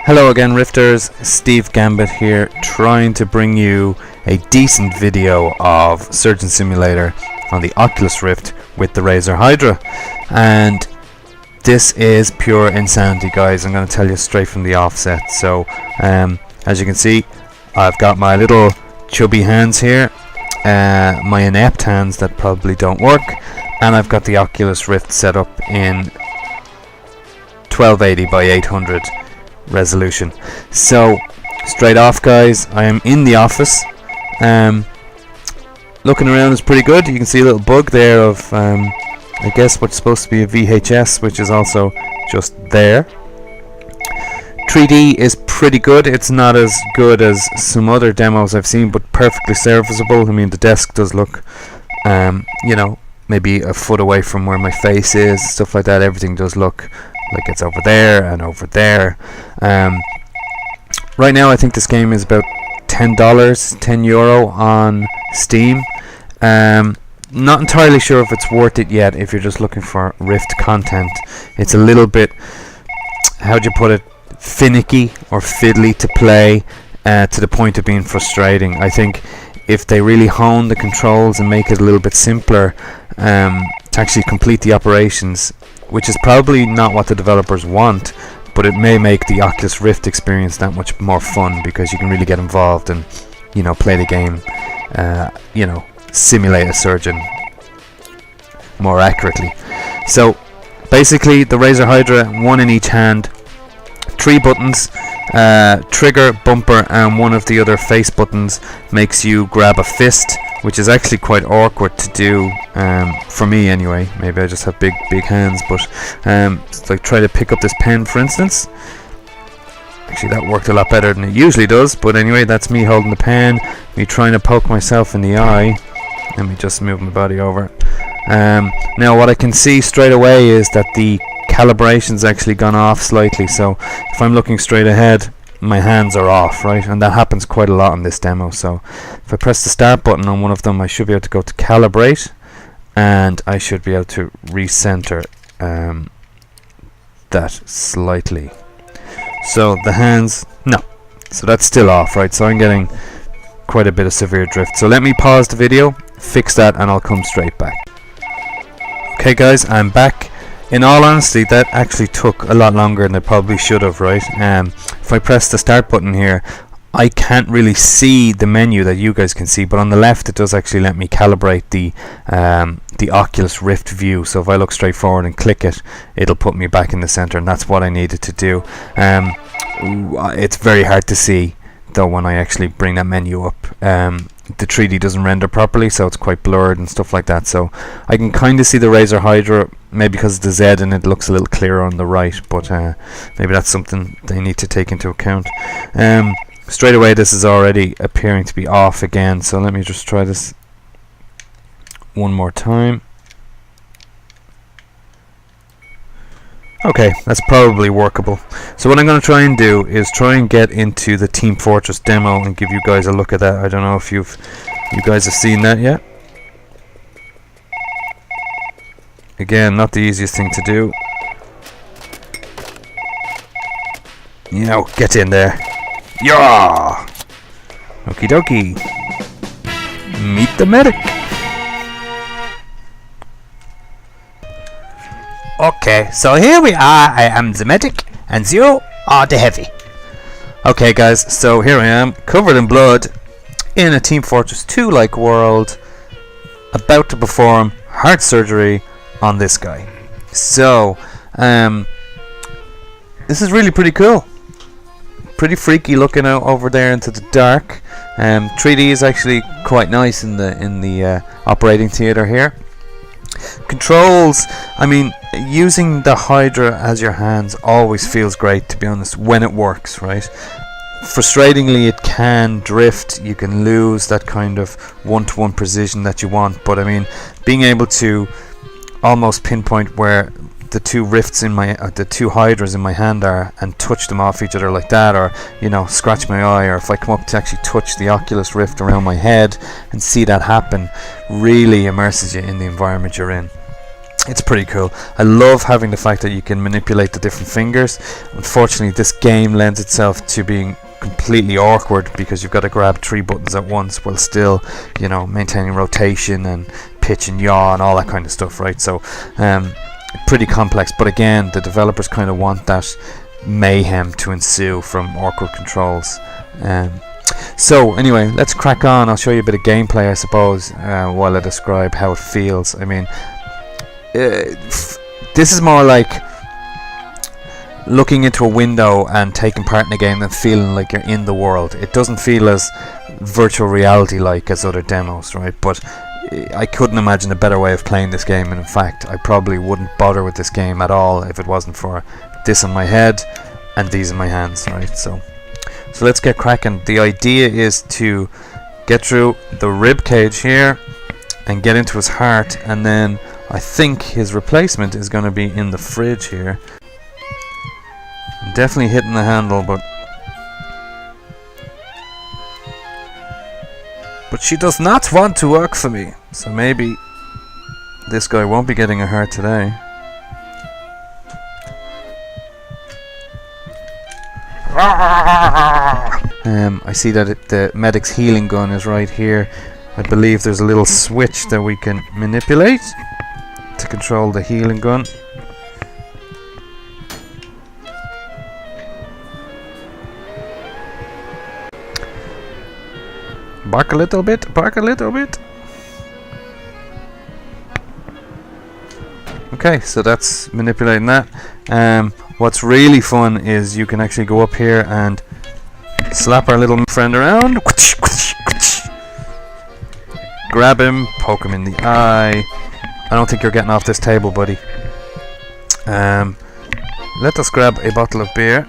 Hello again, Rifters. Steve Gambit here, trying to bring you a decent video of Surgeon Simulator on the Oculus Rift with the Razer Hydra. And this is pure insanity, guys. I'm going to tell you straight from the offset. So, as you can see, I've got my little chubby hands here, my inept hands that probably don't work, and I've got the Oculus Rift set up in 1280 by 800 resolution. So straight off, guys, I am in the office. Looking around is pretty good. You can see a little bug there of I guess what's supposed to be a VHS, which is also just there. 3D is pretty good. It's not as good as some other demos I've seen, but perfectly serviceable. I mean, the desk does look you know, maybe a foot away from where my face is, stuff like that. Everything does look like it's over there and over there. Right now I think this game is about €10 on Steam. Not entirely sure if it's worth it yet if you're just looking for Rift content. It's a little bit, how'd you put it, finicky or fiddly to play, to the point of being frustrating. I think if they really hone the controls and make it a little bit simpler to actually complete the operations, which is probably not what the developers want, but it may make the Oculus Rift experience that much more fun, because you can really get involved and, you know, play the game, you know, simulate a surgeon more accurately. So basically the Razer Hydra, one in each hand, 3 buttons, trigger, bumper, and one of the other face buttons makes you grab a fist, which is actually quite awkward to do, for me anyway. Maybe I just have big hands, but it's like try to pick up this pen, for instance. Actually, that worked a lot better than it usually does, but anyway, that's me holding the pen, me trying to poke myself in the eye. Let me just move my body over. Now what I can see straight away is that the calibration's actually gone off slightly, so if I'm looking straight ahead, my hands are off, right? And that happens quite a lot in this demo. So if I press the start button on one of them, I should be able to go to Calibrate, and I should be able to recenter that slightly. So the hands, no, so that's still off, right? So I'm getting quite a bit of severe drift. So let me pause the video, fix that, and I'll come straight back. Okay guys, I'm back. In all honesty, that actually took a lot longer than it probably should have, right? If I press the start button here, I can't really see the menu that you guys can see, but on the left it does actually let me calibrate the Oculus Rift view. So if I look straight forward and click it, it'll put me back in the center, and that's what I needed to do. It's very hard to see though when I actually bring that menu up. The 3D doesn't render properly, so it's quite blurred and stuff like that. So I can kind of see the Razer Hydra, maybe because of the Z and it looks a little clearer on the right, but maybe that's something they need to take into account. Straight away this is already appearing to be off again, so let me just try this one more time. Okay, that's probably workable. So what I'm going to try and do is try and get into the Team Fortress demo and give you guys a look at that. I don't know if you guys have seen that yet. Again, not the easiest thing to do. You know, get in there. Yeah! Okie dokie. Meet the medic. Okay, so here we are. I am the medic, and you are the heavy. Okay, guys, so here I am, covered in blood, in a Team Fortress 2-like world, about to perform heart surgery on this guy. So, this is really pretty cool. Pretty freaky looking out over there into the dark. 3D is actually quite nice in the operating theater here. Controls, I mean, using the Hydra as your hands always feels great, to be honest, when it works, right? Frustratingly, it can drift. You can lose that kind of one-to-one precision that you want, but I mean, being able to almost pinpoint where the two rifts in my the two Hydras in my hand are and touch them off each other like that, or you know, scratch my eye, or if I come up to actually touch the Oculus Rift around my head and see that happen, really immerses you in the environment you're in. it's pretty cool. I love having the fact that you can manipulate the different fingers. Unfortunately, this game lends itself to being completely awkward because you've got to grab 3 buttons at once while still, you know, maintaining rotation and pitch and yaw and all that kind of stuff, right? So pretty complex, but again, the developers kind of want that mayhem to ensue from awkward controls. So anyway, let's crack on. I'll show you a bit of gameplay, I suppose, while I describe how it feels. I mean, this is more like looking into a window and taking part in a game and feeling like you're in the world. It doesn't feel as virtual reality like as other demos, right? But I couldn't imagine a better way of playing this game, and in fact I probably wouldn't bother with this game at all if it wasn't for this on my head and these in my hands, right? So let's get cracking. The idea is to get through the rib cage here and get into his heart, and then I think his replacement is going to be in the fridge here. I'm definitely hitting the handle, but she does not want to work for me, so maybe this guy won't be getting a heart today. I see that the medic's healing gun is right here. I believe there's a little switch that we can manipulate to control the healing gun. Bark a little bit, bark a little bit. Okay, so that's manipulating that. What's really fun is you can actually go up here and slap our little friend around. Grab him, poke him in the eye. I don't think you're getting off this table, buddy. Let us grab a bottle of beer.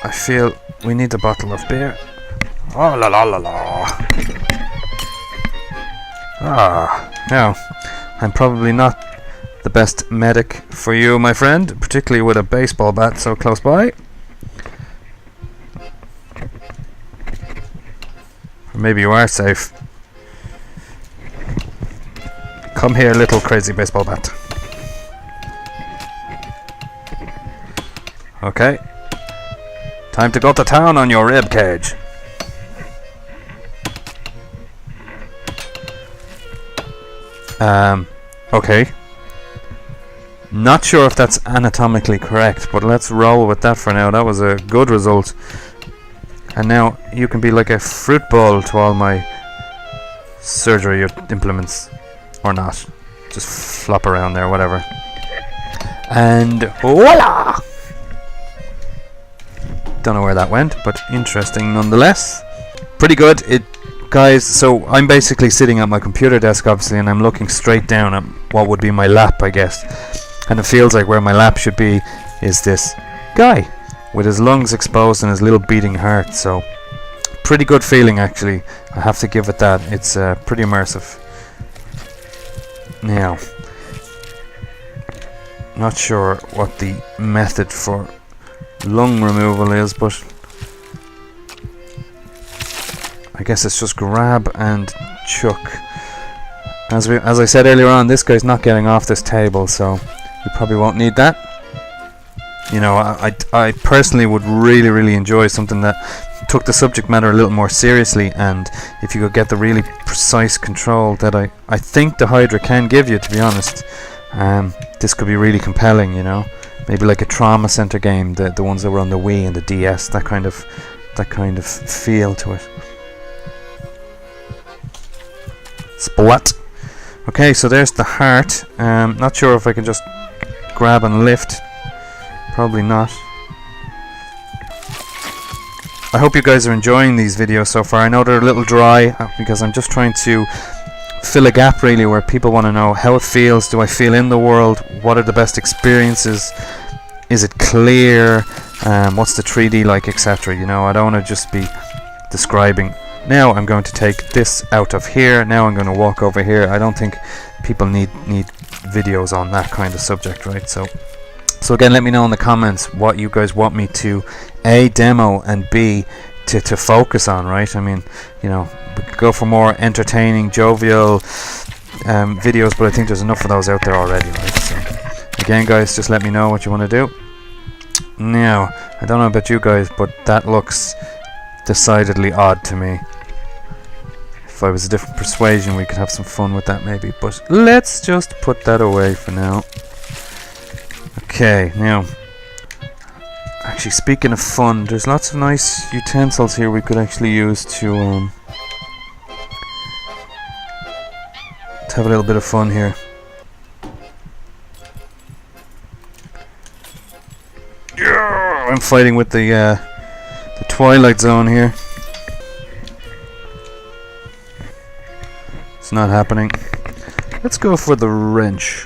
I feel we need a bottle of beer. Oh la la la la. Now, I'm probably not the best medic for you, my friend, particularly with a baseball bat so close by. Or maybe you are safe. Come here, little crazy baseball bat. Okay. Time to go to town on your rib cage. Okay. Not sure if that's anatomically correct, but let's roll with that for now. That was a good result. And now you can be like a fruit bowl to all my surgery implements. Or not. Just flop around there, whatever. And voila! Don't know where that went, but interesting nonetheless. Pretty good. Guys, so I'm basically sitting at my computer desk, obviously, and I'm looking straight down at what would be my lap, I guess. And it feels like where my lap should be is this guy with his lungs exposed and his little beating heart. So pretty good feeling, actually. I have to give it that. It's pretty immersive. Now, not sure what the method for lung removal is, but I guess it's just grab and chuck. As I said earlier on, this guy's not getting off this table, so we probably won't need that. You know, I personally would really enjoy something that took the subject matter a little more seriously, and if you could get the really precise control that I think the Hydra can give you, to be honest, this could be really compelling, you know. Maybe like a trauma center game, the ones that were on the Wii and the DS, that kind of feel to it. Splat. Okay, so there's the heart. Not sure if I can just grab and lift. Probably not. I hope you guys are enjoying these videos so far. I know they're a little dry because I'm just trying to fill a gap, really, where people want to know how it feels. Do I feel in the world? What are the best experiences? Is it clear? What's the 3D like, etc. You know, I don't want to just be describing. Now I'm going to take this out of here. Now I'm going to walk over here. I don't think people need videos on that kind of subject, right? So again, let me know in the comments what you guys want me to A, demo, and B, to focus on, right? I mean, you know, we could go for more entertaining, jovial, videos, but I think there's enough of those out there already, right? So again, guys, just let me know what you want to do. Now, I don't know about you guys, but that looks decidedly odd to me. If I was a different persuasion, we could have some fun with that maybe, but let's just put that away for now. Okay, now, actually, speaking of fun, there's lots of nice utensils here we could actually use to have a little bit of fun here. Yeah, I'm fighting with the Twilight Zone here. It's not happening. Let's go for the wrench.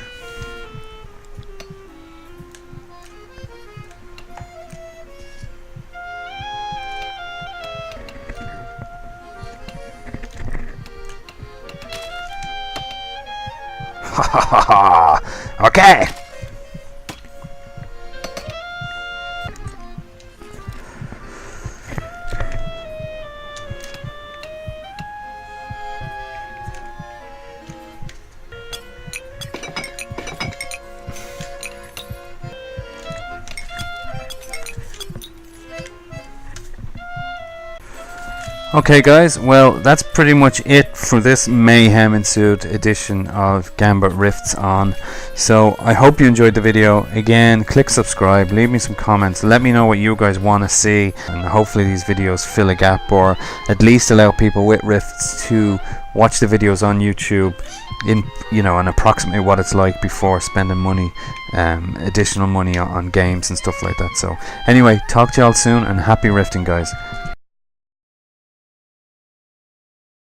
Ha ha ha ha! Okay! Okay guys, well that's pretty much it for this Mayhem Ensued edition of Gambit Rifts on. So I hope you enjoyed the video. Again, click subscribe, leave me some comments, let me know what you guys want to see, and hopefully these videos fill a gap, or at least allow people with Rifts to watch the videos on YouTube in, you know, and approximately what it's like before spending money, additional money on games and stuff like that. So anyway, talk to y'all soon, and happy rifting, guys.